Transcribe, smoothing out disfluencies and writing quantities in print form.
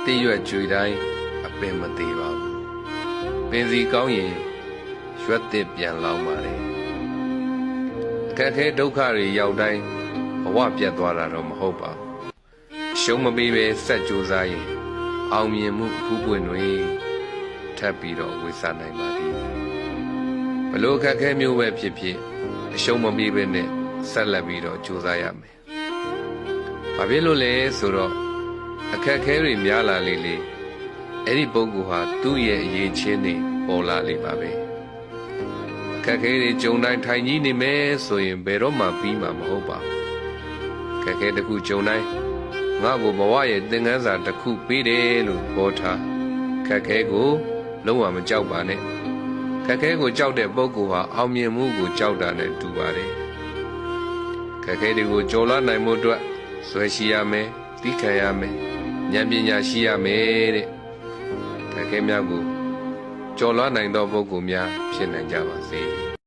တိရွက်ကြွေတိုင်းအပင်မသေးပါဘူးပင်စီကောင်းရင်ရွက်သစ်ပြန်လောင်းပါလေအခက်ခဲဒုက္ခတွေရောက်တိုင်းဘဝပြတ်သွားတာတော့မဟုတ်ပါဘူးရှုံးမပေးပဲဆက်ကြိုးစားရင်အောင်မြင်မှုအဖူးပွင့်တွေထပ်ပြီးတော့ဝေစားနိုင်ပါသည်ဘလို့အခက်ခဲမျိုးပဲဖြစ်ဖြစ်အရှုံးမပေးပဲနဲ့ဆက်လက်ပြီးတော့ကြိုးစားရမယ်ဘာဖြစ်လို့လဲဆိုတော့အခက်ခဲတွေများလာလေလေအဲ့ဒီပုဂ္ဂိုလ်ဟာသူ့ရဲ့အရေးချင်းတွေပေါ်လာလိမ့်ပါပဲအခက်ခဲတွေကြုံတိုင်းထိုင်ကြီးနေမယ်ဆိုရင်ဘယ်တော့မှပြီးမှာမဟုတ်ပါဘူးအခက်ခဲတစ်ခုကြုံတိုင်းငါ့ကိုဘဝရဲ့သင်ခန်းစာတစ်ခုပေးတယ်လို့ပြောထားခက်ခဲကိုလုံးဝမကြောက်ပါနဲ့ခက်ခဲကိုကြောက်တဲ့ပုဂ္ဂိုလ်ဟာအောင်မြင်မှုကိုကြောက်တာနဲ့တူပါတယ်ခက်ခဲတွေကိုကျော်လွှားနိုင်မှုအတွက်ဆွဲရှိရမယ်သိခံရမယ်ဉာဏ်ပညာရှိရမယ်တဲ့ခက်ခဲများကိုကျော်လွှားနိုင်သောပုဂ္ဂိုလ်များဖြစ်နိုင်ကြပါစေ